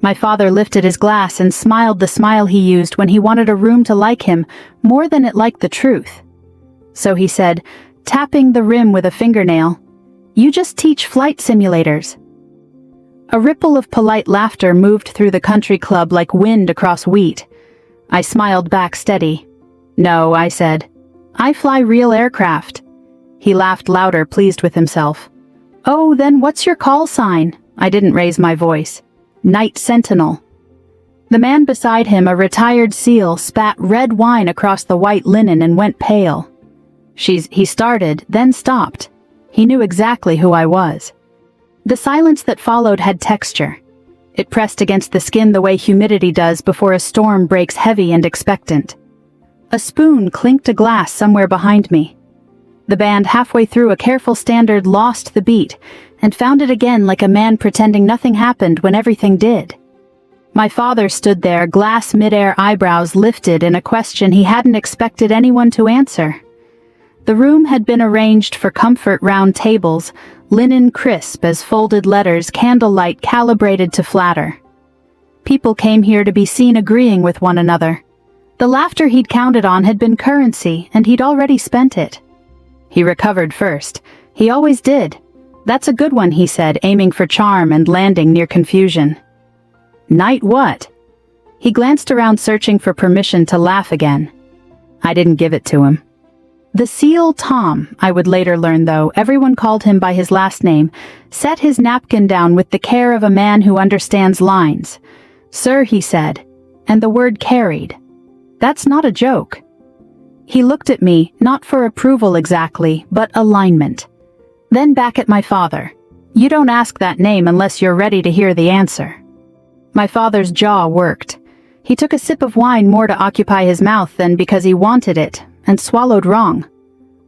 My father lifted his glass and smiled the smile he used when he wanted a room to like him more than it liked the truth. So he said, tapping the rim with a fingernail, "You just teach flight simulators." A ripple of polite laughter moved through the country club like wind across wheat. I smiled back steady. "No," I said. "I fly real aircraft." He laughed louder, pleased with himself. "Oh, then what's your call sign?" I didn't raise my voice. "Night Sentinel." The man beside him, a retired SEAL, spat red wine across the white linen and went pale. He started, then stopped. He knew exactly who I was. The silence that followed had texture. It pressed against the skin the way humidity does before a storm breaks heavy and expectant. A spoon clinked a glass somewhere behind me. The band, halfway through a careful standard, lost the beat and found it again like a man pretending nothing happened when everything did. My father stood there, glass midair, eyebrows lifted in a question he hadn't expected anyone to answer. The room had been arranged for comfort, round tables, linen crisp as folded letters, candlelight calibrated to flatter. People came here to be seen agreeing with one another. The laughter he'd counted on had been currency, and he'd already spent it. He recovered first. He always did. "That's a good one," he said, aiming for charm and landing near confusion. "Night what?" He glanced around, searching for permission to laugh again. I didn't give it to him. The SEAL Tom, I would later learn though, everyone called him by his last name, set his napkin down with the care of a man who understands lines. "Sir," he said, and the word carried. "That's not a joke." He looked at me, not for approval exactly, but alignment. Then back at my father. "You don't ask that name unless you're ready to hear the answer." My father's jaw worked. He took a sip of wine more to occupy his mouth than because he wanted it, and swallowed wrong.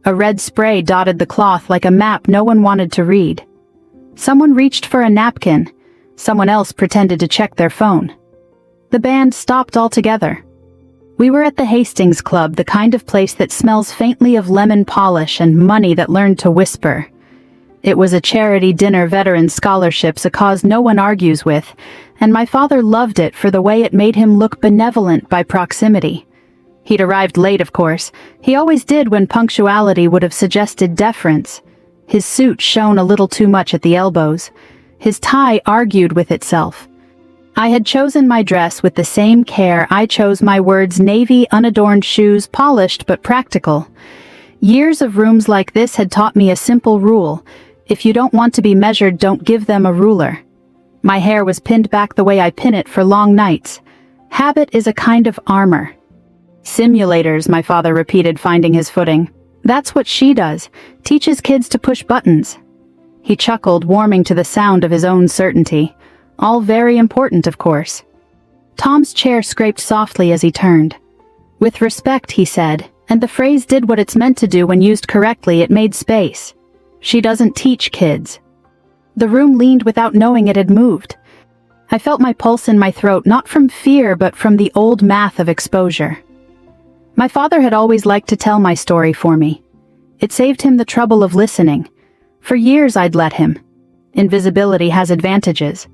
A red spray dotted the cloth like a map no one wanted to read. Someone reached for a napkin. Someone else pretended to check their phone. The band stopped altogether. We were at the Hastings Club, the kind of place that smells faintly of lemon polish and money that learned to whisper. It was a charity dinner, veteran scholarships, a cause no one argues with, and my father loved it for the way it made him look benevolent by proximity. He'd arrived late, of course. He always did when punctuality would have suggested deference. His suit shone a little too much at the elbows. His tie argued with itself. I had chosen my dress with the same care I chose my words: navy, unadorned shoes, polished but practical. Years of rooms like this had taught me a simple rule: if you don't want to be measured, don't give them a ruler. My hair was pinned back the way I pin it for long nights. Habit is a kind of armor. "Simulators," my father repeated, finding his footing. "That's what she does, teaches kids to push buttons." He chuckled, warming to the sound of his own certainty. All very important, of course. Tom's chair scraped softly as he turned. "With respect," he said, and the phrase did what it's meant to do when used correctly. It made space. "She doesn't teach kids." The room leaned without knowing it had moved. I felt my pulse in my throat, not from fear but from the old math of exposure. My father had always liked to tell my story for me. It saved him the trouble of listening. For years I'd let him. Invisibility has advantages.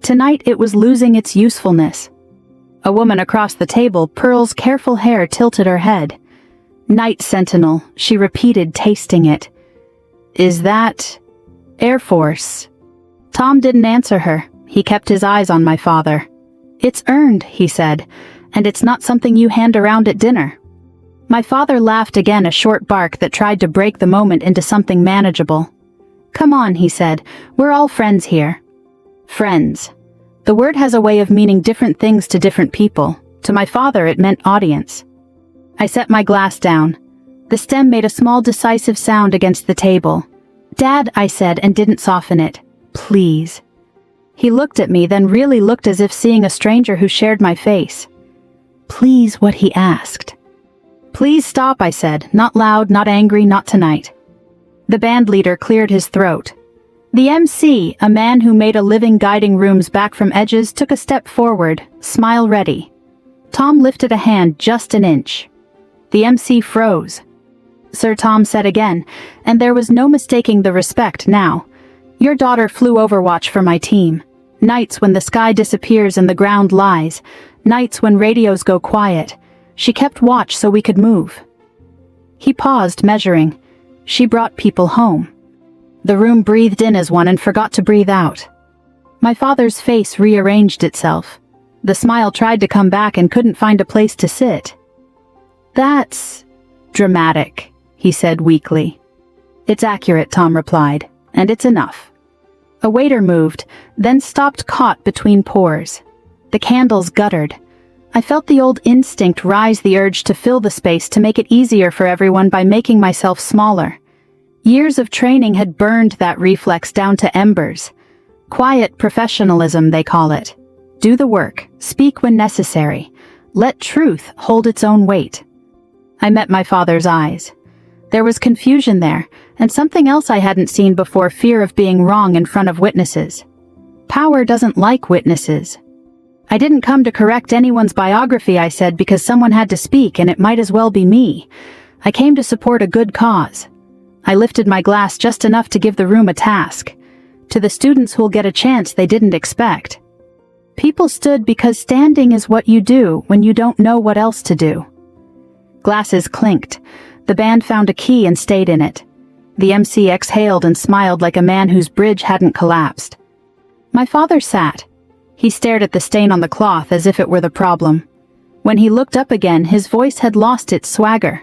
Tonight it was losing its usefulness. A woman across the table, Pearl's careful hair tilted her head. "Night Sentinel," she repeated, tasting it. "Is that Air Force?" Tom didn't answer her. He kept his eyes on my father. "It's earned," he said, "and it's not something you hand around at dinner." My father laughed again, a short bark that tried to break the moment into something manageable. "Come on," he said, "we're all friends here." Friends. The word has a way of meaning different things to different people. To my father it meant audience. I set my glass down. The stem made a small decisive sound against the table. "Dad," I said, and didn't soften it. "Please." He looked at me, then really looked, as if seeing a stranger who shared my face. "Please," what he asked. "Please stop," I said, not loud, not angry, not tonight. The band leader cleared his throat. The MC, a man who made a living guiding rooms back from edges, took a step forward, smile ready. Tom lifted a hand just an inch. The MC froze. "Sir," Tom said again, and there was no mistaking the respect now. "Your daughter flew Overwatch for my team. Nights when the sky disappears and the ground lies. Nights when radios go quiet. She kept watch so we could move. He paused, measuring. She brought people home. The room breathed in as one and forgot to breathe out. My father's face rearranged itself. The smile tried to come back and couldn't find a place to sit. "That's dramatic," he said weakly. "It's accurate," Tom replied, "and it's enough." A waiter moved, then stopped caught between pores. The candles guttered. I felt the old instinct rise, the urge to fill the space to make it easier for everyone by making myself smaller. Years of training had burned that reflex down to embers. Quiet professionalism, they call it. Do the work, speak when necessary. Let truth hold its own weight. I met my father's eyes. There was confusion there, and something else I hadn't seen before: fear of being wrong in front of witnesses. Power doesn't like witnesses. "I didn't come to correct anyone's biography," I said, "because someone had to speak, and it might as well be me. I came to support a good cause." I lifted my glass just enough to give the room a task. To the students who'll get a chance they didn't expect. People stood because standing is what you do when you don't know what else to do. Glasses clinked. The band found a key and stayed in it. The MC exhaled and smiled like a man whose bridge hadn't collapsed. My father sat. He stared at the stain on the cloth as if it were the problem. When he looked up again, his voice had lost its swagger.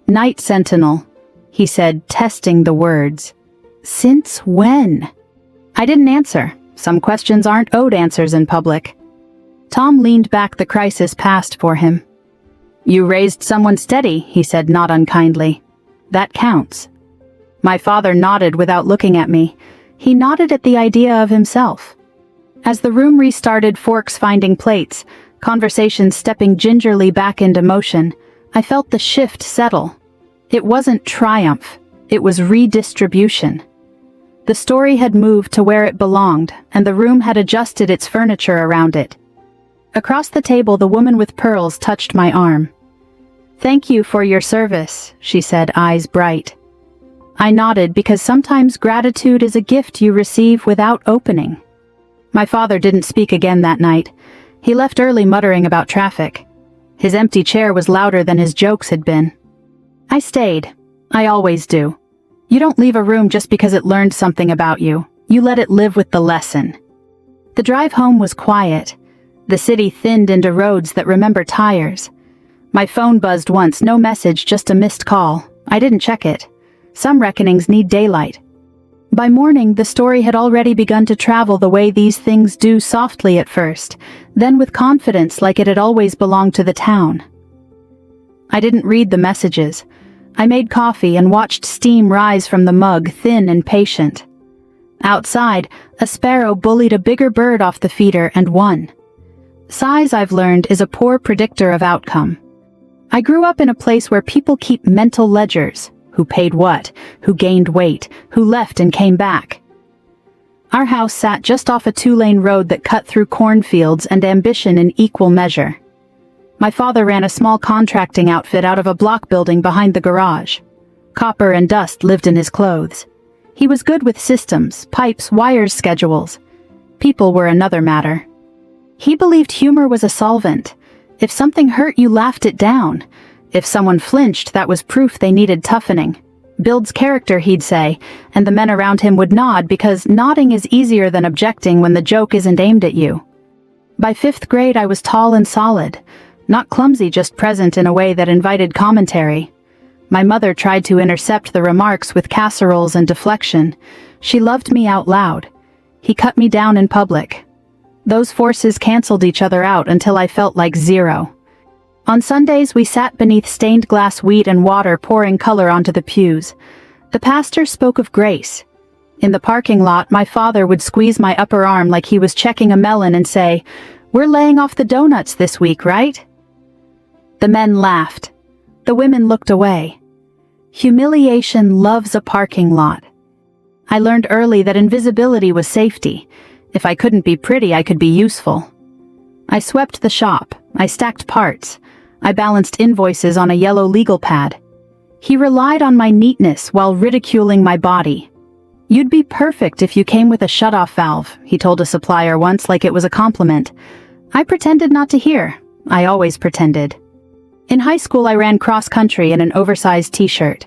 "Night Sentinel," he said, testing the words. "Since when?" I didn't answer. Some questions aren't owed answers in public. Tom leaned back, the crisis passed for him. "You raised someone steady," he said, not unkindly. "That counts." My father nodded without looking at me. He nodded at the idea of himself. As the room restarted, forks finding plates, conversations stepping gingerly back into motion, I felt the shift settle. It wasn't triumph, it was redistribution. The story had moved to where it belonged, and the room had adjusted its furniture around it. Across the table, the woman with pearls touched my arm. "Thank you for your service," she said, eyes bright. I nodded, because sometimes gratitude is a gift you receive without opening. My father didn't speak again that night. He left early, muttering about traffic. His empty chair was louder than his jokes had been. I stayed. I always do. You don't leave a room just because it learned something about you. You let it live with the lesson. The drive home was quiet. The city thinned into roads that remember tires. My phone buzzed once, no message, just a missed call. I didn't check it. Some reckonings need daylight. By morning, the story had already begun to travel the way these things do, softly at first, then with confidence, like it had always belonged to the town. I didn't read the messages. I made coffee and watched steam rise from the mug, thin and patient. Outside, a sparrow bullied a bigger bird off the feeder and won. Size, I've learned, is a poor predictor of outcome. I grew up in a place where people keep mental ledgers. Who paid what, who gained weight, who left and came back. Our house sat just off a 2-lane road that cut through cornfields and ambition in equal measure. My father ran a small contracting outfit out of a block building behind the garage. Copper and dust lived in his clothes. He was good with systems, pipes, wires, schedules. People were another matter. He believed humor was a solvent. If something hurt, you laughed it down. If someone flinched, that was proof they needed toughening. Builds character, he'd say, and the men around him would nod, because nodding is easier than objecting when the joke isn't aimed at you. By 5th grade, I was tall and solid. Not clumsy, just present in a way that invited commentary. My mother tried to intercept the remarks with casseroles and deflection. She loved me out loud. He cut me down in public. Those forces canceled each other out until I felt like zero. On Sundays, we sat beneath stained glass, wheat and water pouring color onto the pews. The pastor spoke of grace. In the parking lot, my father would squeeze my upper arm like he was checking a melon and say, "We're laying off the donuts this week, right?" The men laughed. The women looked away. Humiliation loves a parking lot. I learned early that invisibility was safety. If I couldn't be pretty, I could be useful. I swept the shop. I stacked parts. I balanced invoices on a yellow legal pad. He relied on my neatness while ridiculing my body. "You'd be perfect if you came with a shut-off valve," he told a supplier once like it was a compliment. I pretended not to hear. I always pretended. In high school, I ran cross-country in an oversized t-shirt.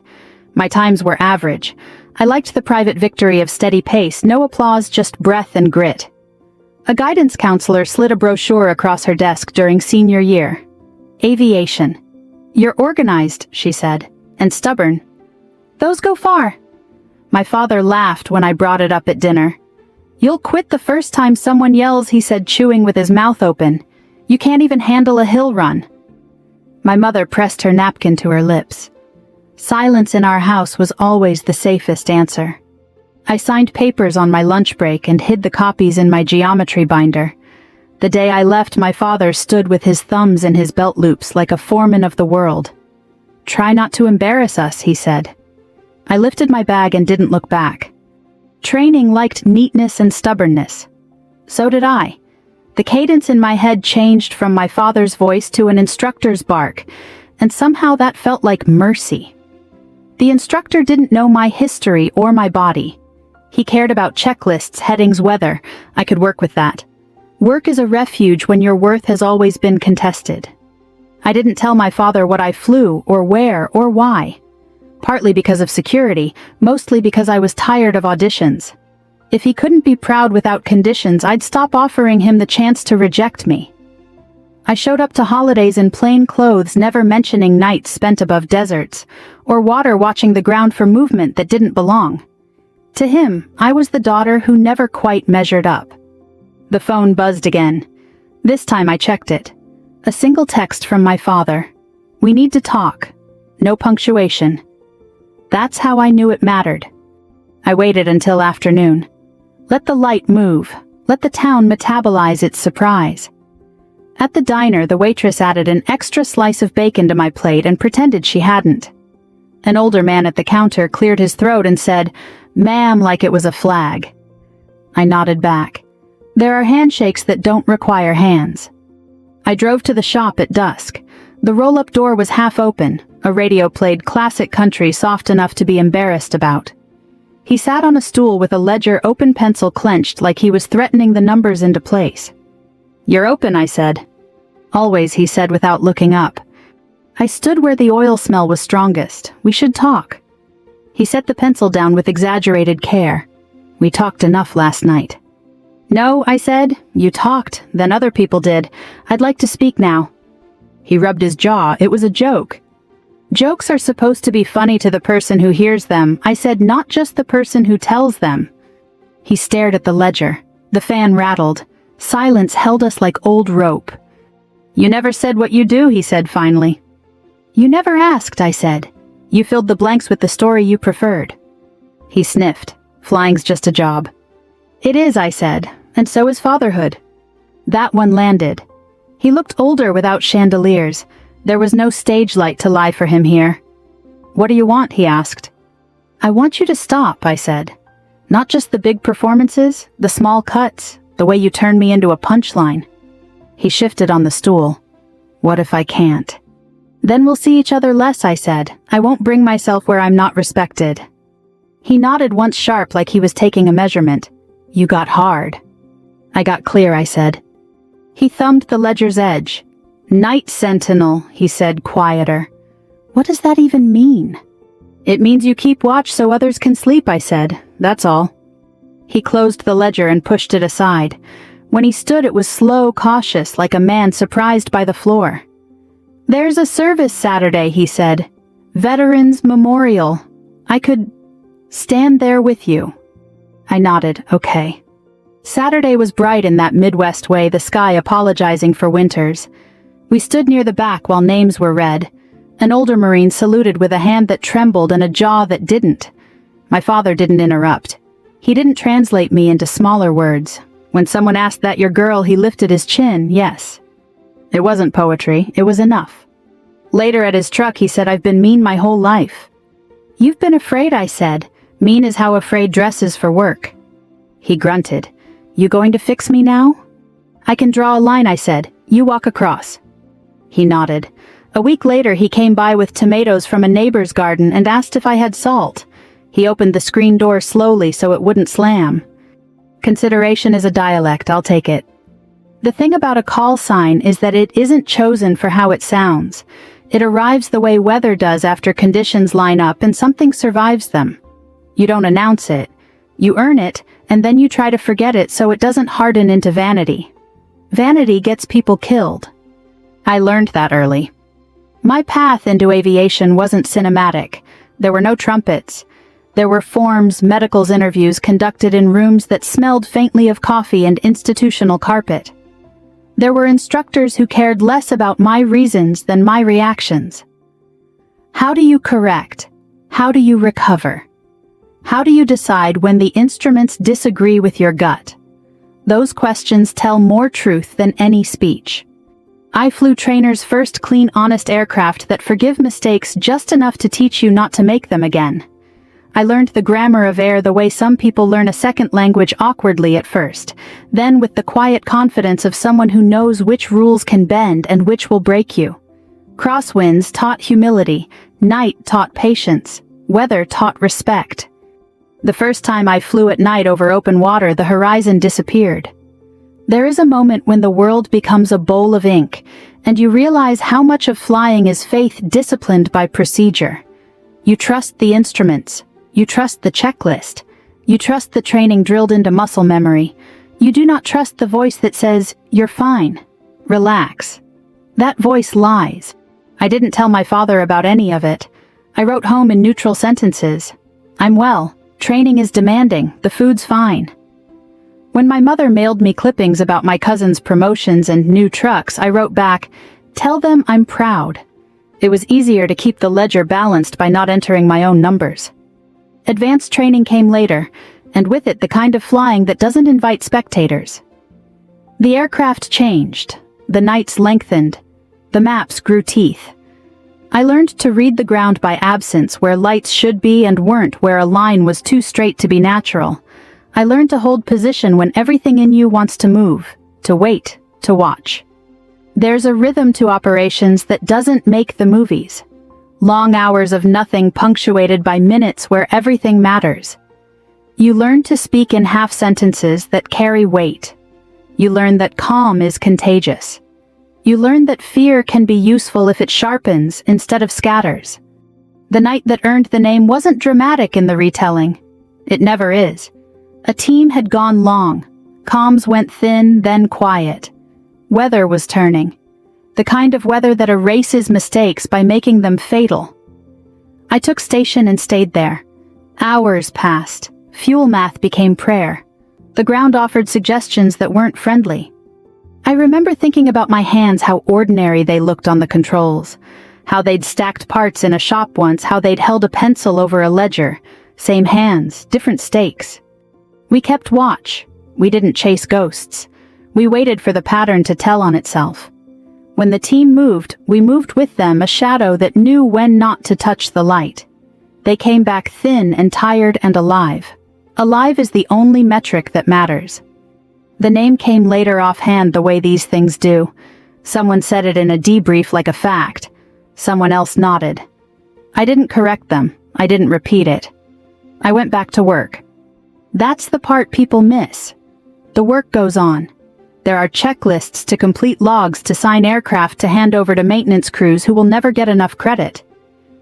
My times were average. I liked the private victory of steady pace, no applause, just breath and grit. A guidance counselor slid a brochure across her desk during senior year. Aviation. "You're organized," she said, "and stubborn. Those go far." My father laughed when I brought it up at dinner. "You'll quit the first time someone yells," he said, chewing with his mouth open. "You can't even handle a hill run." My mother pressed her napkin to her lips. Silence in our house was always the safest answer. I signed papers on my lunch break and hid the copies in my geometry binder. The day I left, my father stood with his thumbs in his belt loops like a foreman of the world. "Try not to embarrass us," he said. I lifted my bag and didn't look back. Training liked neatness and stubbornness. So did I. The cadence in my head changed from my father's voice to an instructor's bark, and somehow that felt like mercy. The instructor didn't know my history or my body. He cared about checklists, headings, weather. I could work with that. Work is a refuge when your worth has always been contested. I didn't tell my father what I flew, or where, or why. Partly because of security, mostly because I was tired of auditions. If he couldn't be proud without conditions, I'd stop offering him the chance to reject me. I showed up to holidays in plain clothes, never mentioning nights spent above deserts, or water watching the ground for movement that didn't belong. To him, I was the daughter who never quite measured up. The phone buzzed again. This time I checked it. A single text from my father. "We need to talk." No punctuation. That's how I knew it mattered. I waited until afternoon. Let the light move. Let the town metabolize its surprise. At the diner, the waitress added an extra slice of bacon to my plate and pretended she hadn't. An older man at the counter cleared his throat and said, "Ma'am," like it was a flag. I nodded back. There are handshakes that don't require hands. I drove to the shop at dusk. The roll-up door was half open. A radio played classic country soft enough to be embarrassed about. He sat on a stool with a ledger, open pencil clenched like he was threatening the numbers into place. "You're open," I said. "Always," he said without looking up. I stood where the oil smell was strongest. "We should talk." He set the pencil down with exaggerated care. "We talked enough last night." "No," I said. "You talked, then other people did. I'd like to speak now." He rubbed his jaw. It was a joke. "Jokes are supposed to be funny to the person who hears them," I said, "not just the person who tells them." He stared at the ledger. The fan rattled. Silence held us like old rope. "You never said what you do," he said finally. "You never asked," I said. "You filled the blanks with the story you preferred." He sniffed. "Flying's just a job." "It is," I said, "and so is fatherhood." That one landed. He looked older without chandeliers. There was no stage light to lie for him here. "What do you want?" he asked. "I want you to stop," I said. "Not just the big performances, the small cuts, the way you turn me into a punchline." He shifted on the stool. "What if I can't?" "Then we'll see each other less," I said. "I won't bring myself where I'm not respected." He nodded once sharp like he was taking a measurement. "You got hard." "I got clear," I said. He thumbed the ledger's edge. "Night sentinel," he said, quieter. "What does that even mean?" "It means you keep watch so others can sleep," I said. "That's all." He closed the ledger and pushed it aside. When he stood, it was slow, cautious, like a man surprised by the floor. "There's a service Saturday," he said. "Veterans Memorial. I could stand there with you." I nodded, okay. Saturday was bright in that Midwest way, the sky apologizing for winters. We stood near the back while names were read. An older Marine saluted with a hand that trembled and a jaw that didn't. My father didn't interrupt. He didn't translate me into smaller words. When someone asked, "That your girl?" he lifted his chin, yes. It wasn't poetry, it was enough. Later at his truck he said, "I've been mean my whole life." "You've been afraid," I said. "Mean is how afraid dresses for work." He grunted. "You going to fix me now?" "I can draw a line," I said. "You walk across." He nodded. A week later he came by with tomatoes from a neighbor's garden and asked if I had salt. He opened the screen door slowly so it wouldn't slam. Consideration is a dialect, I'll take it. The thing about a call sign is that it isn't chosen for how it sounds. It arrives the way weather does after conditions line up and something survives them. You don't announce it. You earn it, and then you try to forget it so it doesn't harden into vanity. Vanity gets people killed. I learned that early. My path into aviation wasn't cinematic. There were no trumpets. There were forms, medicals interviews conducted in rooms that smelled faintly of coffee and institutional carpet. There were instructors who cared less about my reasons than my reactions. How do you correct? How do you recover? How do you decide when the instruments disagree with your gut? Those questions tell more truth than any speech. I flew trainer's first clean, honest aircraft that forgive mistakes just enough to teach you not to make them again. I learned the grammar of air the way some people learn a second language awkwardly at first, then with the quiet confidence of someone who knows which rules can bend and which will break you. Crosswinds taught humility, night taught patience, weather taught respect. The first time I flew at night over open water, the horizon disappeared. There is a moment when the world becomes a bowl of ink, and you realize how much of flying is faith disciplined by procedure. You trust the instruments. You trust the checklist. You trust the training drilled into muscle memory. You do not trust the voice that says, "You're fine. Relax." That voice lies. I didn't tell my father about any of it. I wrote home in neutral sentences. "I'm well. Training is demanding. The food's fine." When my mother mailed me clippings about my cousin's promotions and new trucks, I wrote back, "Tell them I'm proud." It was easier to keep the ledger balanced by not entering my own numbers. Advanced training came later, and with it the kind of flying that doesn't invite spectators. The aircraft changed. The nights lengthened. The maps grew teeth. I learned to read the ground by absence, where lights should be and weren't, where a line was too straight to be natural. I learned to hold position when everything in you wants to move, to wait, to watch. There's a rhythm to operations that doesn't make the movies. Long hours of nothing punctuated by minutes where everything matters. You learn to speak in half sentences that carry weight. You learn that calm is contagious. You learn that fear can be useful if it sharpens instead of scatters. The night that earned the name wasn't dramatic in the retelling. It never is. A team had gone long. Comms went thin, then quiet. Weather was turning. The kind of weather that erases mistakes by making them fatal. I took station and stayed there. Hours passed. Fuel math became prayer. The ground offered suggestions that weren't friendly. I remember thinking about my hands, how ordinary they looked on the controls. How they'd stacked parts in a shop once, how they'd held a pencil over a ledger. Same hands, different stakes. We kept watch. We didn't chase ghosts. We waited for the pattern to tell on itself. When the team moved, we moved with them, a shadow that knew when not to touch the light. They came back thin and tired and alive. Alive is the only metric that matters. The name came later offhand, the way these things do. Someone said it in a debrief like a fact. Someone else nodded. I didn't correct them. I didn't repeat it. I went back to work. That's the part people miss. The work goes on. There are checklists to complete, logs to sign, aircraft to hand over to maintenance crews who will never get enough credit.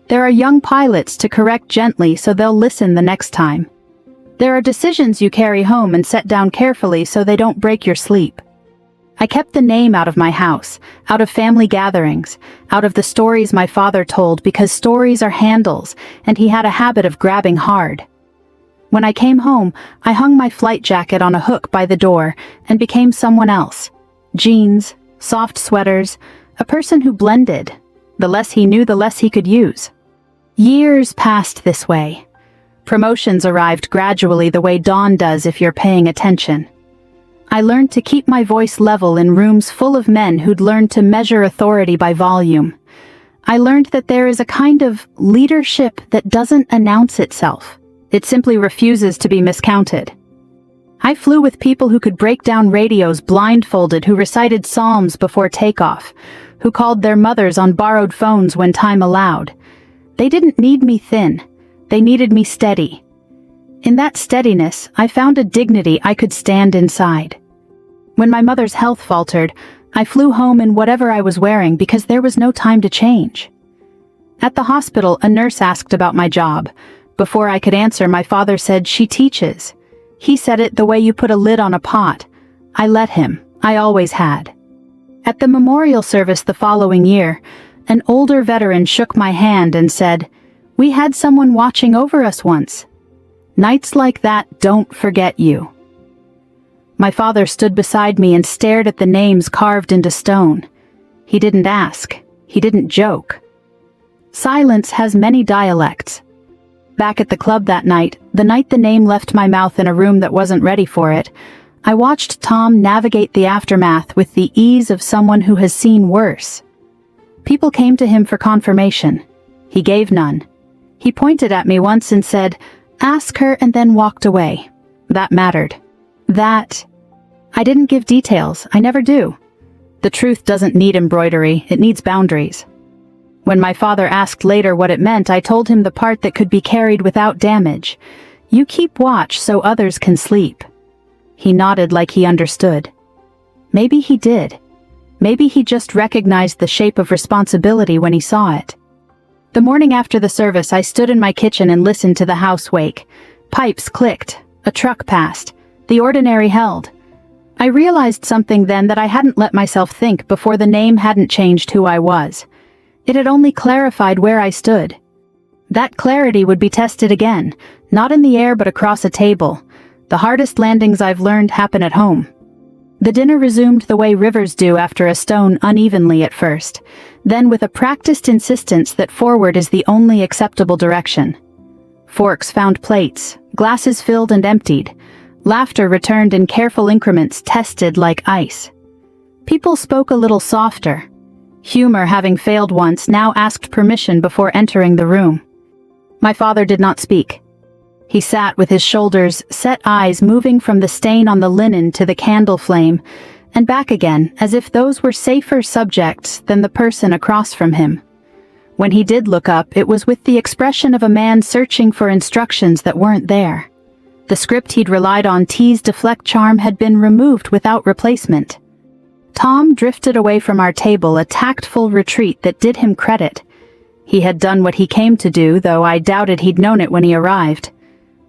There are young pilots to correct gently so they'll listen the next time. There are decisions you carry home and set down carefully so they don't break your sleep. I kept the name out of my house, out of family gatherings, out of the stories my father told, because stories are handles, and he had a habit of grabbing hard. When I came home, I hung my flight jacket on a hook by the door and became someone else. Jeans, soft sweaters, a person who blended. The less he knew, the less he could use. Years passed this way. Promotions arrived gradually, the way dawn does if you're paying attention. I learned to keep my voice level in rooms full of men who'd learned to measure authority by volume. I learned that there is a kind of leadership that doesn't announce itself. It simply refuses to be miscounted. I flew with people who could break down radios blindfolded, who recited psalms before takeoff, who called their mothers on borrowed phones when time allowed. They didn't need me thin. They needed me steady. In that steadiness, I found a dignity I could stand inside. When my mother's health faltered, I flew home in whatever I was wearing because there was no time to change. At the hospital, a nurse asked about my job. Before I could answer, my father said, "She teaches." He said it the way you put a lid on a pot. I let him. I always had. At the memorial service the following year, an older veteran shook my hand and said, "We had someone watching over us once. Nights like that don't forget you." My father stood beside me and stared at the names carved into stone. He didn't ask. He didn't joke. Silence has many dialects. Back at the club that night, the night the name left my mouth in a room that wasn't ready for it, I watched Tom navigate the aftermath with the ease of someone who has seen worse. People came to him for confirmation. He gave none. He pointed at me once and said, "Ask her," and then walked away. That mattered. I didn't give details. I never do. The truth doesn't need embroidery. It needs boundaries. When my father asked later what it meant, I told him the part that could be carried without damage. You keep watch so others can sleep. He nodded like he understood. Maybe he did. Maybe he just recognized the shape of responsibility when he saw it. The morning after the service, I stood in my kitchen and listened to the house wake. Pipes clicked. A truck passed. The ordinary held. I realized something then that I hadn't let myself think before. The name hadn't changed who I was. It had only clarified where I stood. That clarity would be tested again, not in the air but across a table. The hardest landings I've learned happen at home. The dinner resumed the way rivers do after a stone, unevenly at first, then with a practiced insistence that forward is the only acceptable direction. Forks found plates, glasses filled and emptied. Laughter returned in careful increments, tested like ice. People spoke a little softer. Humor, having failed once, now asked permission before entering the room. My father did not speak. He sat with his shoulders, set eyes moving from the stain on the linen to the candle flame, and back again, as if those were safer subjects than the person across from him. When he did look up, it was with the expression of a man searching for instructions that weren't there. The script he'd relied on, T's deflect charm, had been removed without replacement. Tom drifted away from our table, a tactful retreat that did him credit. He had done what he came to do, though I doubted he'd known it when he arrived.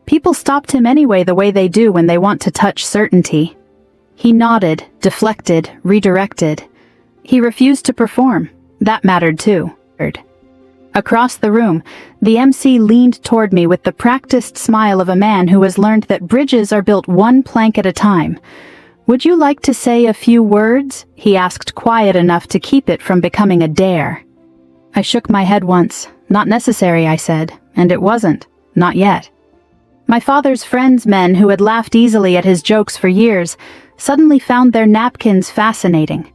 People stopped him anyway, the way they do when they want to touch certainty. He nodded, deflected, redirected. He refused to perform. That mattered too. Across the room, the MC leaned toward me with the practiced smile of a man who has learned that bridges are built one plank at a time. "Would you like to say a few words?" he asked, quiet enough to keep it from becoming a dare. I shook my head once. "Not necessary," I said, and it wasn't. Not yet. My father's friends, men who had laughed easily at his jokes for years, suddenly found their napkins fascinating.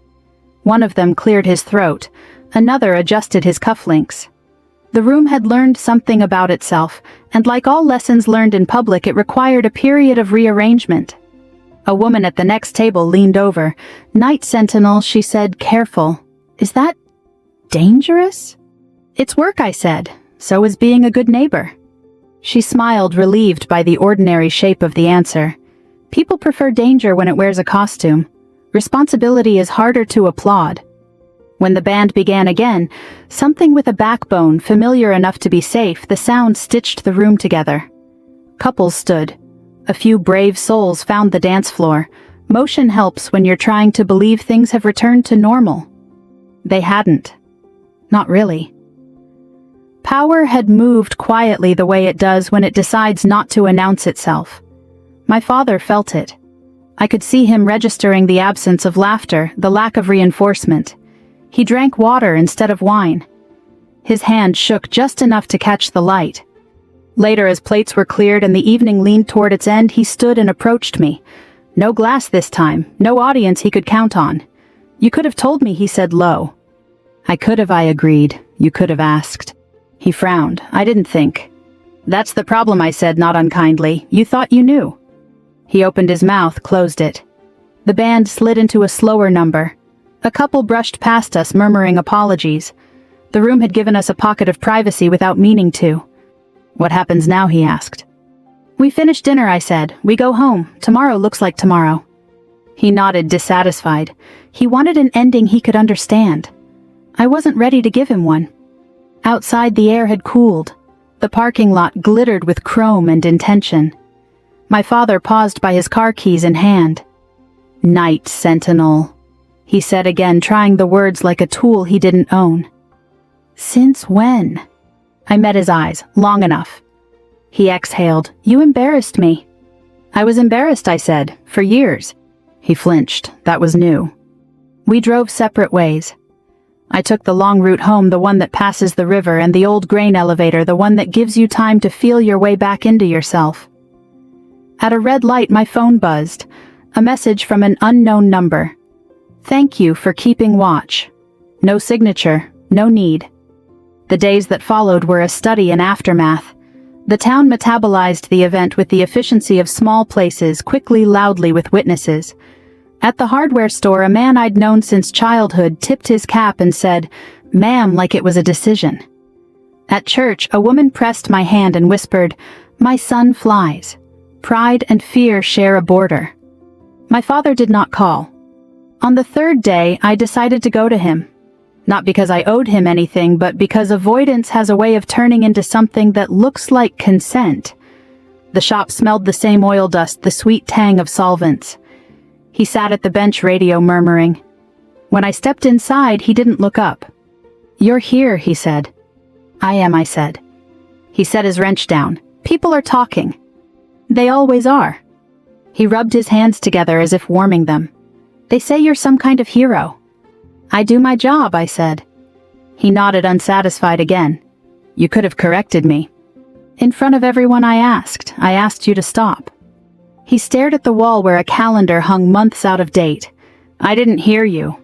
One of them cleared his throat. Another adjusted his cufflinks. The room had learned something about itself, and like all lessons learned in public, it required a period of rearrangement. A woman at the next table leaned over. "Night sentinel," she said, "careful. Is that dangerous?" "It's work," I said. "So is being a good neighbor." She smiled, relieved by the ordinary shape of the answer. People prefer danger when it wears a costume. Responsibility is harder to applaud. When the band began again, something with a backbone, familiar enough to be safe, the sound stitched the room together. Couples stood. A few brave souls found the dance floor. Motion helps when you're trying to believe things have returned to normal. They hadn't. Not really. Power had moved quietly the way it does when it decides not to announce itself. My father felt it. I could see him registering the absence of laughter, the lack of reinforcement. He drank water instead of wine. His hand shook just enough to catch the light. Later, as plates were cleared and the evening leaned toward its end, he stood and approached me. No glass this time, no audience he could count on. "You could have told me," he said low. "I could have," I agreed. "You could have asked." He frowned. "I didn't think." "That's the problem," I said, not unkindly. "You thought you knew." He opened his mouth, closed it. The band slid into a slower number. A couple brushed past us, murmuring apologies. The room had given us a pocket of privacy without meaning to. "What happens now?" he asked. We finished dinner, I said. We go home. Tomorrow looks like tomorrow. He nodded, dissatisfied. He wanted an ending he could understand. I wasn't ready to give him one. Outside, the air had cooled. The parking lot glittered with chrome and intention. My father paused by his car keys in hand. "Night Sentinel," he said again, trying the words like a tool he didn't own. "Since when?" I met his eyes. "Long enough." He exhaled. "You embarrassed me." "I was embarrassed," I said, "for years." He flinched. That was new. We drove separate ways. I took the long route home, the one that passes the river, and the old grain elevator, the one that gives you time to feel your way back into yourself. At a red light, my phone buzzed. A message from an unknown number. "Thank you for keeping watch." No signature, no need. The days that followed were a study in aftermath. The town metabolized the event with the efficiency of small places, quickly, loudly, with witnesses. At the hardware store, a man I'd known since childhood tipped his cap and said, "Ma'am," like it was a decision. At church, a woman pressed my hand and whispered, "My son flies. Pride and fear share a border." My father did not call. On the third day, I decided to go to him. Not because I owed him anything, but because avoidance has a way of turning into something that looks like consent. The shop smelled the same oil dust, the sweet tang of solvents. He sat at the bench, radio murmuring. When I stepped inside, he didn't look up. "You're here," he said. "I am," I said. He set his wrench down. "People are talking." "They always are." He rubbed his hands together as if warming them. "They say you're some kind of hero." "I do my job," I said. He nodded, unsatisfied again. "You could have corrected me." "In front of everyone I asked you to stop." He stared at the wall where a calendar hung months out of date. "I didn't hear you."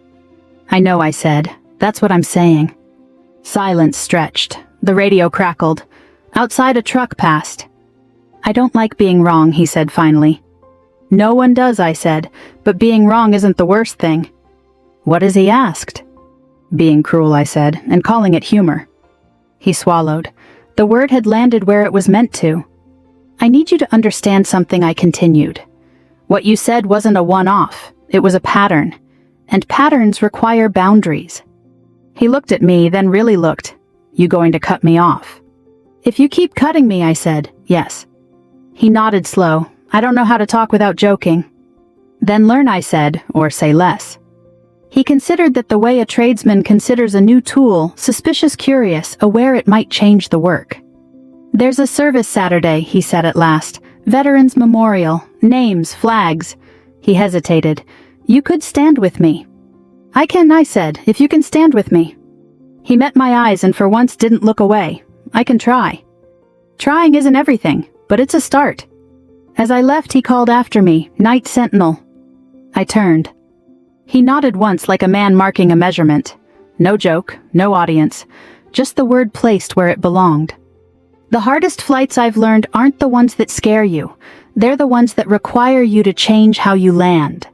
"I know," I said. "That's what I'm saying." Silence stretched. The radio crackled. Outside, a truck passed. "I don't like being wrong," he said finally. "No one does," I said, "but being wrong isn't the worst thing." "What has he asked?" "Being cruel," I said, "and calling it humor." He swallowed. The word had landed where it was meant to. "I need you to understand something," I continued. "What you said wasn't a one-off. It was a pattern. And patterns require boundaries." He looked at me, then really looked. "You going to cut me off?" "If you keep cutting me," I said, "yes." He nodded slow. "I don't know how to talk without joking." "Then learn," I said, "or say less." He considered that the way a tradesman considers a new tool, suspicious, curious, aware it might change the work. "There's a service Saturday," he said at last. "Veterans Memorial, names, flags." He hesitated. "You could stand with me." "I can," I said, "if you can stand with me." He met my eyes and for once didn't look away. "I can try." Trying isn't everything, but it's a start. As I left, he called after me, "Night Sentinel." I turned. He nodded once like a man marking a measurement. No joke, no audience, just the word placed where it belonged. The hardest flights I've learned aren't the ones that scare you. They're the ones that require you to change how you land.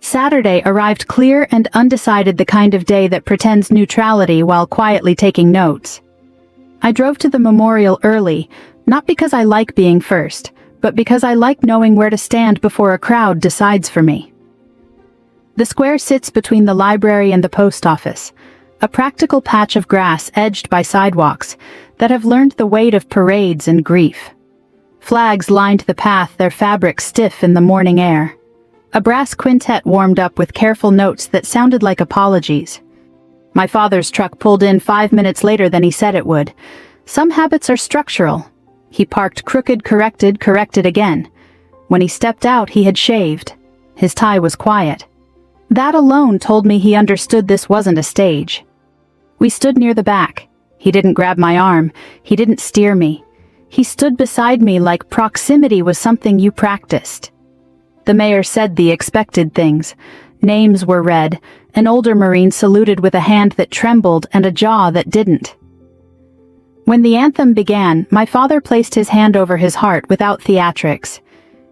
Saturday arrived clear and undecided, the kind of day that pretends neutrality while quietly taking notes. I drove to the memorial early, not because I like being first, but because I like knowing where to stand before a crowd decides for me. The square sits between the library and the post office, a practical patch of grass edged by sidewalks that have learned the weight of parades and grief. Flags lined the path, their fabric stiff in the morning air. A brass quintet warmed up with careful notes that sounded like apologies. My father's truck pulled in 5 minutes later than he said it would. Some habits are structural. He parked crooked, corrected again. When he stepped out, he had shaved. His tie was quiet. That alone told me he understood this wasn't a stage. We stood near the back. He didn't grab my arm. He didn't steer me. He stood beside me like proximity was something you practiced. The mayor said the expected things. Names were read. An older Marine saluted with a hand that trembled and a jaw that didn't. When the anthem began, my father placed his hand over his heart without theatrics.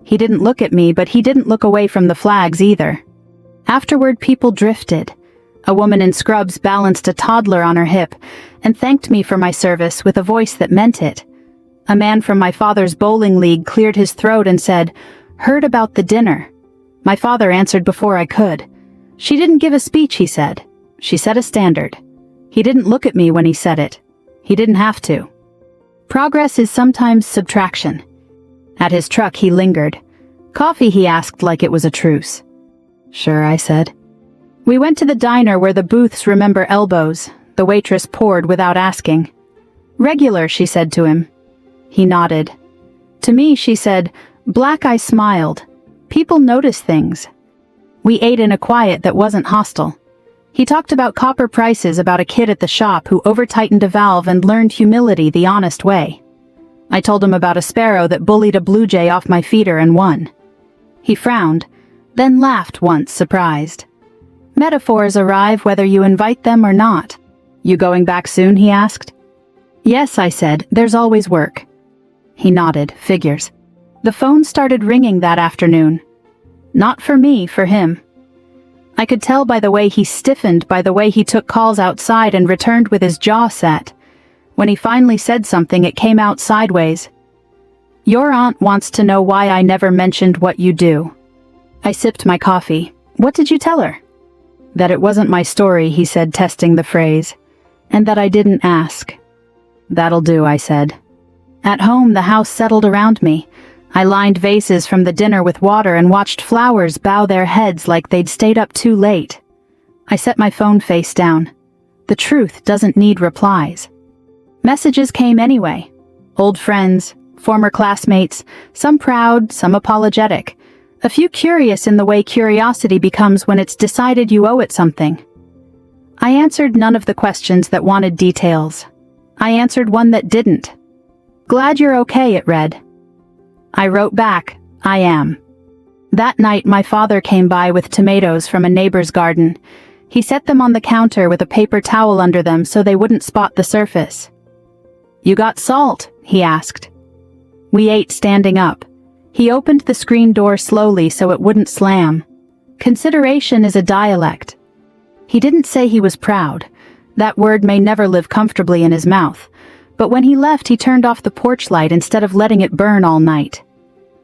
He didn't look at me, but he didn't look away from the flags either. Afterward, people drifted. A woman in scrubs balanced a toddler on her hip and thanked me for my service with a voice that meant it. A man from my father's bowling league cleared his throat and said, "Heard about the dinner." My father answered before I could. "She didn't give a speech," he said. "She set a standard." He didn't look at me when he said it. He didn't have to. Progress is sometimes subtraction. At his truck he lingered. "Coffee?" he asked like it was a truce. "Sure," I said. We went to the diner where the booths remember elbows. The waitress poured without asking. "Regular," she said to him. He nodded. To me, she said, "Black." I smiled. People notice things. We ate in a quiet that wasn't hostile. He talked about copper prices, about a kid at the shop who over-tightened a valve and learned humility the honest way. I told him about a sparrow that bullied a blue jay off my feeder and won. He frowned, then laughed once, surprised. Metaphors arrive whether you invite them or not. "You going back soon?" he asked. "Yes," I said, "there's always work." He nodded. Figures. The phone started ringing that afternoon. Not for me, for him. I could tell by the way he stiffened, by the way he took calls outside and returned with his jaw set. When he finally said something, it came out sideways. "Your aunt wants to know why I never mentioned what you do." I sipped my coffee. "What did you tell her?" "That it wasn't my story," he said, testing the phrase. "And that I didn't ask." "That'll do," I said. At home, the house settled around me. I lined vases from the dinner with water and watched flowers bow their heads like they'd stayed up too late. I set my phone face down. The truth doesn't need replies. Messages came anyway. Old friends, former classmates, some proud, some apologetic. A few curious in the way curiosity becomes when it's decided you owe it something. I answered none of the questions that wanted details. I answered one that didn't. "Glad you're okay," it read. I wrote back, "I am." That night my father came by with tomatoes from a neighbor's garden. He set them on the counter with a paper towel under them so they wouldn't spot the surface. "You got salt?" he asked. We ate standing up. He opened the screen door slowly so it wouldn't slam. Consideration is a dialect. He didn't say he was proud. That word may never live comfortably in his mouth. But when he left, he turned off the porch light instead of letting it burn all night.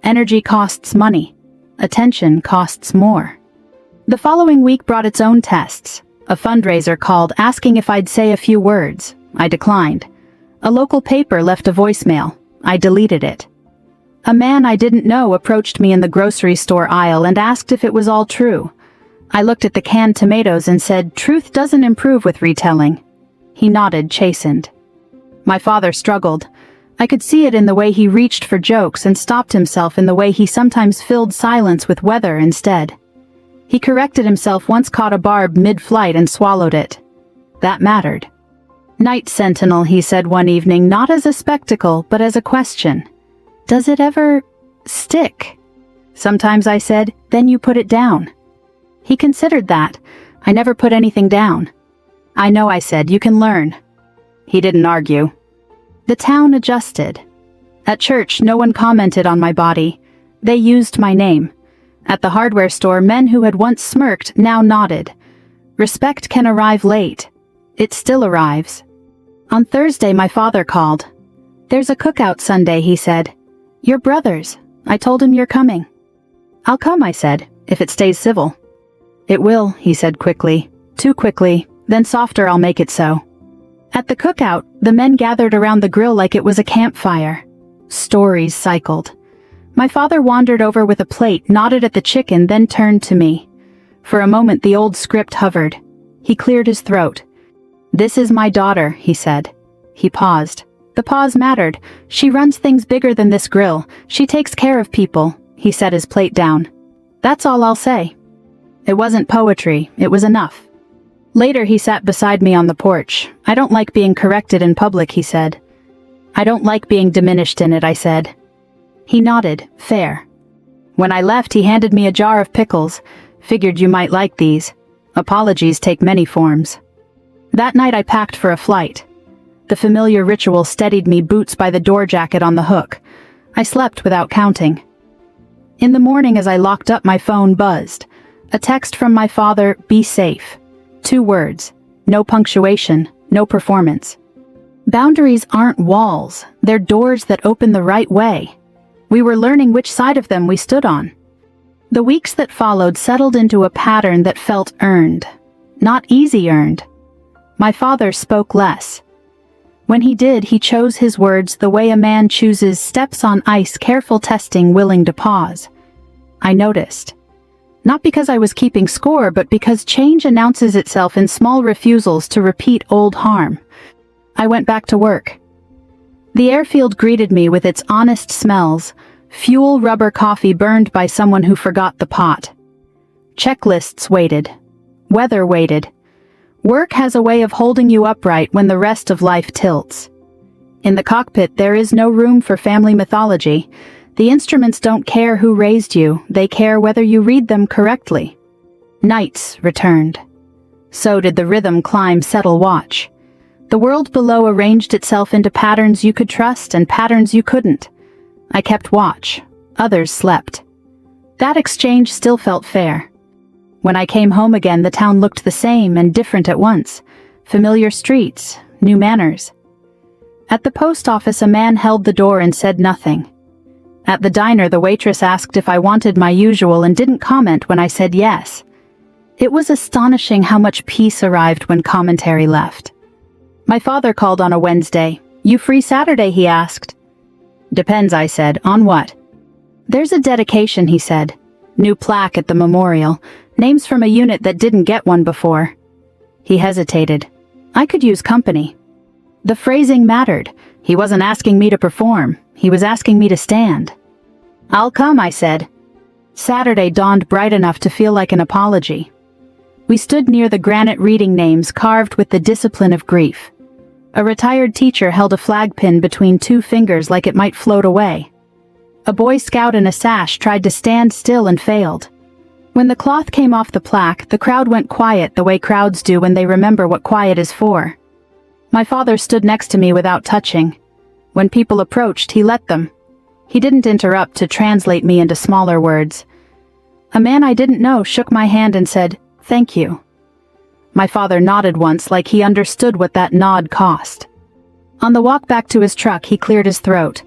Energy costs money. Attention costs more. The following week brought its own tests. A fundraiser called asking if I'd say a few words. I declined. A local paper left a voicemail. I deleted it. A man I didn't know approached me in the grocery store aisle and asked if it was all true. I looked at the canned tomatoes and said, "Truth doesn't improve with retelling." He nodded, chastened. My father struggled. I could see it in the way he reached for jokes and stopped himself, in the way he sometimes filled silence with weather instead. He corrected himself, once caught a barb mid-flight and swallowed it. That mattered. "Night sentinel," he said one evening, not as a spectacle, but as a question. "Does it ever stick?" "Sometimes," I said. "Then you put it down." He considered that. "I never put anything down." "I know," I said. "You can learn." He didn't argue. The town adjusted. At church, no one commented on my body. They used my name. At the hardware store, men who had once smirked now nodded. Respect can arrive late. It still arrives. On Thursday, my father called. "There's a cookout Sunday," he said. "Your brothers." I told him, "You're coming." "I'll come," I said, "if it stays civil." "It will," he said quickly. Too quickly, then softer. "I'll make it so." At the cookout, the men gathered around the grill like it was a campfire. Stories cycled. My father wandered over with a plate, nodded at the chicken, then turned to me. For a moment the old script hovered. He cleared his throat. "This is my daughter," he said. He paused. The pause mattered. "She runs things bigger than this grill. She takes care of people." He set his plate down. "That's all I'll say." It wasn't poetry, it was enough. Later he sat beside me on the porch. "I don't like being corrected in public," he said. "I don't like being diminished in it," I said. He nodded. "Fair." When I left, he handed me a jar of pickles. "Figured you might like these. Apologies take many forms." That night I packed for a flight. The familiar ritual steadied me, boots by the door jacket on the hook. I slept without counting. In the morning, as I locked up, my phone buzzed. A text from my father, "Be safe." 2 words. No punctuation, no performance. Boundaries aren't walls, they're doors that open the right way. We were learning which side of them we stood on. The weeks that followed settled into a pattern that felt earned, not easy earned. My father spoke less. When he did, he chose his words the way a man chooses steps on ice, careful testing, willing to pause. I noticed. Not because I was keeping score, but because change announces itself in small refusals to repeat old harm. I went back to work. The airfield greeted me with its honest smells, fuel rubber coffee burned by someone who forgot the pot. Checklists waited. Weather waited. Work has a way of holding you upright when the rest of life tilts. In the cockpit, there is no room for family mythology. The instruments don't care who raised you, they care whether you read them correctly. Nights returned. So did the rhythm climb, settle, watch. The world below arranged itself into patterns you could trust and patterns you couldn't. I kept watch. Others slept. That exchange still felt fair. When I came home again, the town looked the same and different at once. Familiar streets, new manners. At the post office, a man held the door and said nothing. At the diner, the waitress asked if I wanted my usual and didn't comment when I said yes. It was astonishing how much peace arrived when commentary left. My father called on a Wednesday. "You free Saturday?" he asked. "Depends," I said. "On what?" "There's a dedication," he said. "New plaque at the memorial. Names from a unit that didn't get one before." He hesitated. I could use company. The phrasing mattered. He wasn't asking me to perform. He was asking me to stand. "I'll come," I said. Saturday dawned bright enough to feel like an apology. We stood near the granite reading names carved with the discipline of grief. A retired teacher held a flag pin between two fingers like it might float away. A Boy Scout in a sash tried to stand still and failed. When the cloth came off the plaque, the crowd went quiet the way crowds do when they remember what quiet is for. My father stood next to me without touching. When people approached, he let them. He didn't interrupt to translate me into smaller words. A man I didn't know shook my hand and said, "Thank you." My father nodded once like he understood what that nod cost. On the walk back to his truck, he cleared his throat.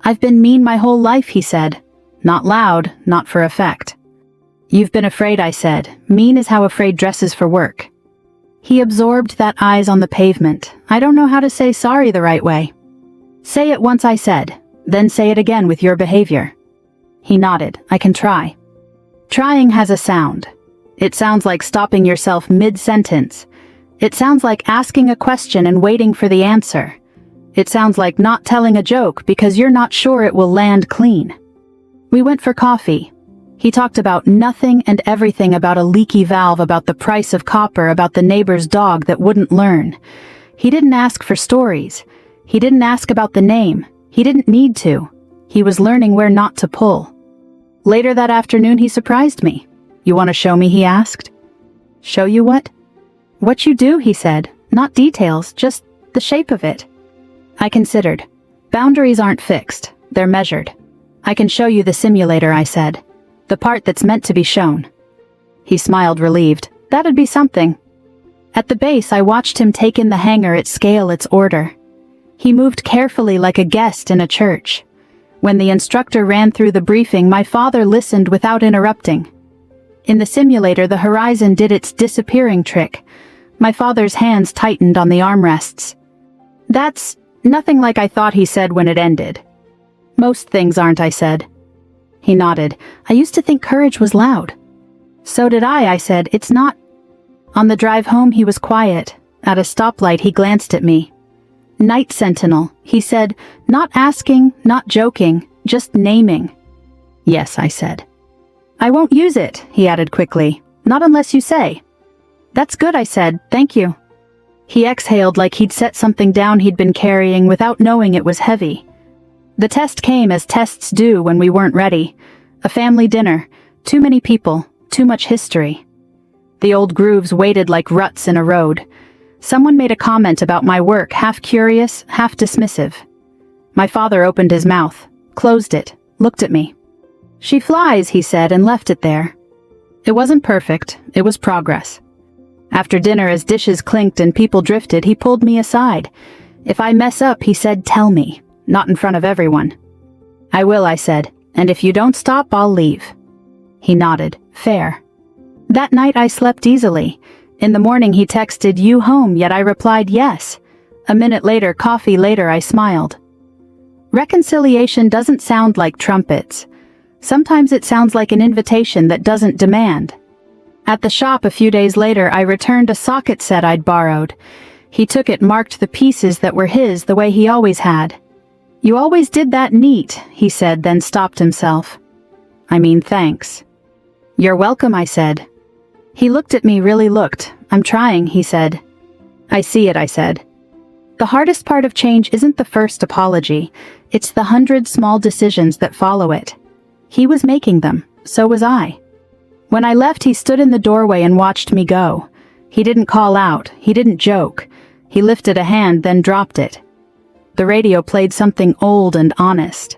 "I've been mean my whole life," he said. Not loud, not for effect. "You've been afraid," I said. "Mean is how afraid dresses for work." He absorbed that, eyes on the pavement. "I don't know how to say sorry the right way." "Say it once," I said. "Then say it again with your behavior." He nodded. "I can try." Trying has a sound. It sounds like stopping yourself mid-sentence. It sounds like asking a question and waiting for the answer. It sounds like not telling a joke because you're not sure it will land clean. We went for coffee. He talked about nothing and everything, about a leaky valve, about the price of copper, about the neighbor's dog that wouldn't learn. He didn't ask for stories. He didn't ask about the name. He didn't need to. He was learning where not to pull. Later that afternoon, he surprised me. "You want to show me?" he asked. "Show you what?" "What you do," he said. "Not details, just the shape of it." I considered. Boundaries aren't fixed. They're measured. "I can show you the simulator," I said. "The part that's meant to be shown." He smiled, relieved. That'd be something. At the base, I watched him take in the hangar, its scale, its order. He moved carefully like a guest in a church. When the instructor ran through the briefing, my father listened without interrupting. In the simulator, the horizon did its disappearing trick. My father's hands tightened on the armrests. "That's nothing like I thought," he said when it ended. "Most things aren't," I said. He nodded. "I used to think courage was loud." "So did I said. "It's not." On the drive home, he was quiet. At a stoplight, he glanced at me. "Night Sentinel," he said, not asking, not joking, just naming. "Yes," I said. "I won't use it," he added quickly. "Not unless you say." "That's good," I said. "Thank you." He exhaled like he'd set something down he'd been carrying without knowing it was heavy. The test came as tests do when we weren't ready. A family dinner, too many people, too much history. The old grooves waited like ruts in a road. Someone made a comment about my work, half curious, half dismissive. My father opened his mouth, closed it, looked at me. "She flies," he said, and left it there. It wasn't perfect, it was progress. After dinner, as dishes clinked and people drifted, he pulled me aside. If I mess up, he said, tell me, not in front of everyone. I will, I said, and if you don't stop, I'll leave. He nodded. Fair. That night I slept easily. In the morning he texted, you home, yet I replied yes. A minute later, coffee later, I smiled. Reconciliation doesn't sound like trumpets. Sometimes it sounds like an invitation that doesn't demand. At the shop a few days later, I returned a socket set I'd borrowed. He took it, marked the pieces that were his the way he always had. You always did that neat, he said, then stopped himself. I mean, thanks. You're welcome, I said. He looked at me, really looked. I'm trying, he said. I see it, I said. The hardest part of change isn't the first apology. It's the 100 small decisions that follow it. He was making them, so was I. When I left, he stood in the doorway and watched me go. He didn't call out, he didn't joke. He lifted a hand, then dropped it. The radio played something old and honest.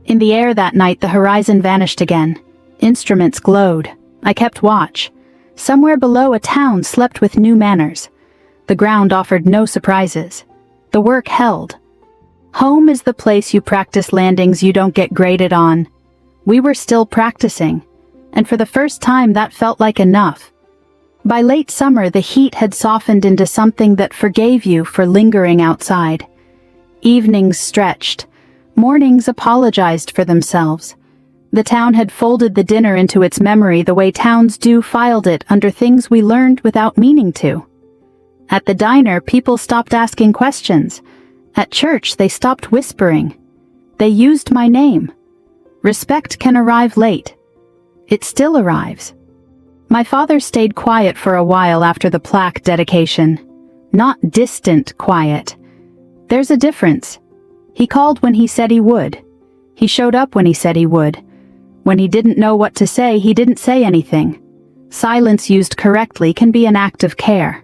In the air that night, the horizon vanished again. Instruments glowed. I kept watch. Somewhere below, a town slept with new manners. The ground offered no surprises. The work held. Home is the place you practice landings you don't get graded on. We were still practicing, and for the first time that felt like enough. By late summer, the heat had softened into something that forgave you for lingering outside. Evenings stretched. Mornings apologized for themselves. The town had folded the dinner into its memory the way towns do, filed it under things we learned without meaning to. At the diner, people stopped asking questions. At church, they stopped whispering. They used my name. Respect can arrive late. It still arrives. My father stayed quiet for a while after the plaque dedication. Not distant quiet. There's a difference. He called when he said he would. He showed up when he said he would. When he didn't know what to say, he didn't say anything. Silence used correctly can be an act of care.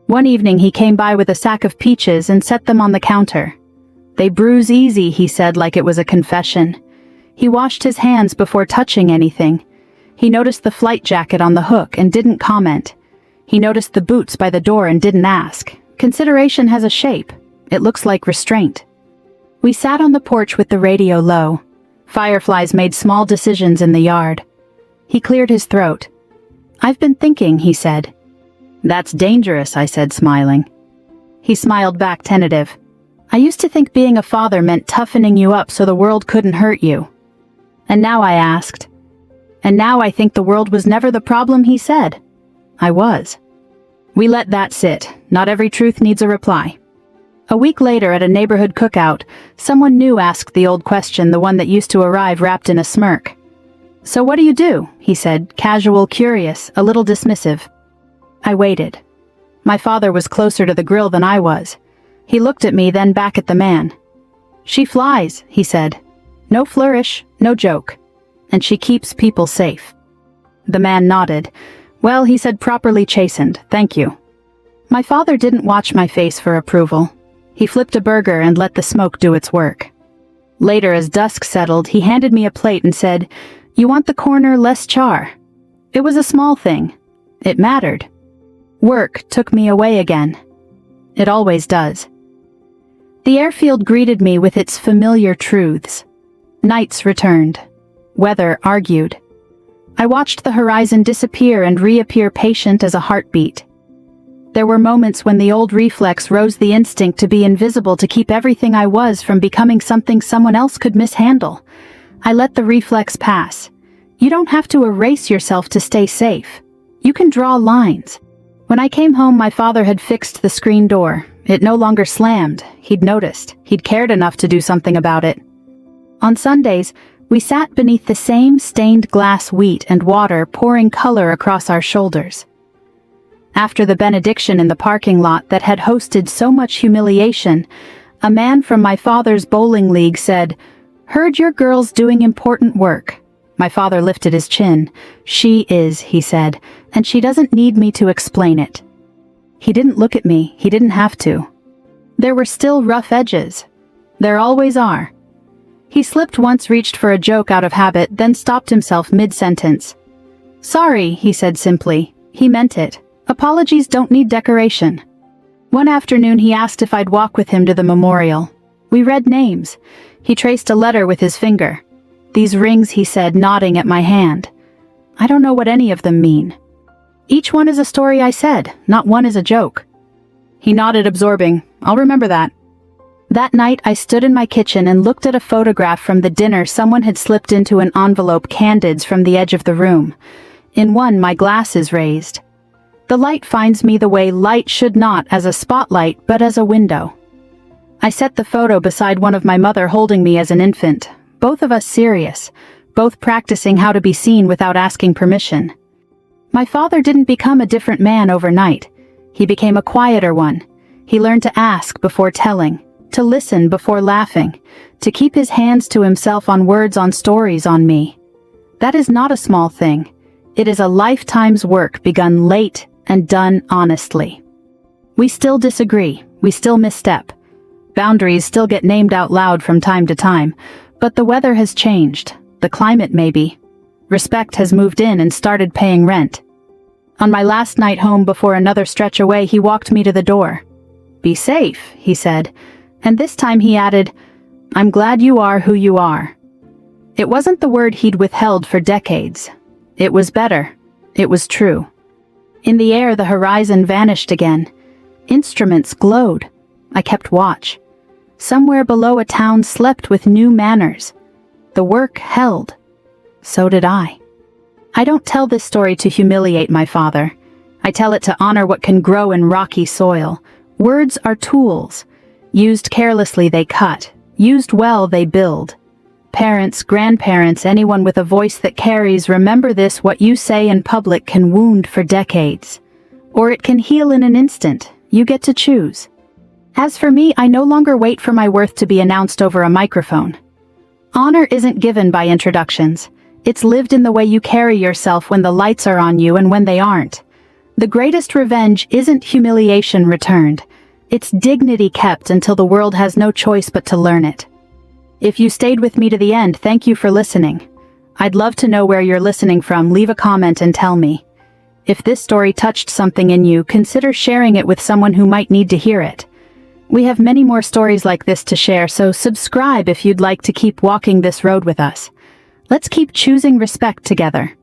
One evening he came by with a sack of peaches and set them on the counter. They bruise easy, he said, like it was a confession. He washed his hands before touching anything. He noticed the flight jacket on the hook and didn't comment. He noticed the boots by the door and didn't ask. Consideration has a shape. It looks like restraint. We sat on the porch with the radio low. Fireflies made small decisions in the yard. He cleared his throat. I've been thinking, he said. That's dangerous, I said, smiling. He smiled back, tentative. I used to think being a father meant toughening you up so the world couldn't hurt you. And now, I asked. And now I think the world was never the problem, he said. I was. We let that sit. Not every truth needs a reply. A week later, at a neighborhood cookout, someone new asked the old question, the one that used to arrive wrapped in a smirk. So what do you do? He said, casual, curious, a little dismissive. I waited. My father was closer to the grill than I was. He looked at me, then back at the man. She flies, he said. No flourish, no joke. And she keeps people safe. The man nodded. Well, he said, properly chastened, thank you. My father didn't watch my face for approval. He flipped a burger and let the smoke do its work. Later, as dusk settled, he handed me a plate and said, You want the corner, less char? It was a small thing. It mattered. Work took me away again. It always does. The airfield greeted me with its familiar truths. Nights returned. Weather argued. I watched the horizon disappear and reappear, patient as a heartbeat. There were moments when the old reflex rose, the instinct to be invisible, to keep everything I was from becoming something someone else could mishandle. I let the reflex pass. You don't have to erase yourself to stay safe. You can draw lines. When I came home, my father had fixed the screen door. It no longer slammed. He'd noticed. He'd cared enough to do something about it. On Sundays, we sat beneath the same stained glass wheat and water, pouring color across our shoulders. After the benediction in the parking lot that had hosted so much humiliation, a man from my father's bowling league said, Heard your girl's doing important work. My father lifted his chin. She is, he said, and she doesn't need me to explain it. He didn't look at me. He didn't have to. There were still rough edges. There always are. He slipped once, reached for a joke out of habit, then stopped himself mid-sentence. Sorry, he said simply. He meant it. Apologies don't need decoration. One afternoon he asked if I'd walk with him to the memorial. We read names. He traced a letter with his finger. "These rings," he said, nodding at my hand. "I don't know what any of them mean." "Each one is a story," I said. "Not one is a joke." He nodded, absorbing. "I'll remember that." That night I stood in my kitchen and looked at a photograph from the dinner someone had slipped into an envelope candids from the edge of the room. In one, my glass is raised. The light finds me the way light should, not as a spotlight, but as a window. I set the photo beside one of my mother holding me as an infant, both of us serious, both practicing how to be seen without asking permission. My father didn't become a different man overnight. He became a quieter one. He learned to ask before telling, to listen before laughing, to keep his hands to himself on words, on stories, on me. That is not a small thing. It is a lifetime's work begun late and done honestly. We still disagree. We still misstep. Boundaries still get named out loud from time to time, but the weather has changed. The climate maybe. Respect has moved in and started paying rent. On my last night home before another stretch away, he walked me to the door. "Be safe," he said, and this time he added, "I'm glad you are who you are." It wasn't the word he'd withheld for decades. It was better. It was true. In the air, the horizon vanished again. Instruments glowed. I kept watch. Somewhere below, a town slept with new manners. The work held. So did I. I don't tell this story to humiliate my father. I tell it to honor what can grow in rocky soil. Words are tools. Used carelessly, they cut. Used well, they build. Parents, grandparents, anyone with a voice that carries, remember this: what you say in public can wound for decades. Or it can heal in an instant. You get to choose. As for me, I no longer wait for my worth to be announced over a microphone. Honor isn't given by introductions. It's lived in the way you carry yourself when the lights are on you and when they aren't. The greatest revenge isn't humiliation returned. It's dignity kept until the world has no choice but to learn it. If you stayed with me to the end, thank you for listening. I'd love to know where you're listening from. Leave a comment and tell me. If this story touched something in you, consider sharing it with someone who might need to hear it. We have many more stories like this to share, so subscribe if you'd like to keep walking this road with us. Let's keep choosing respect together.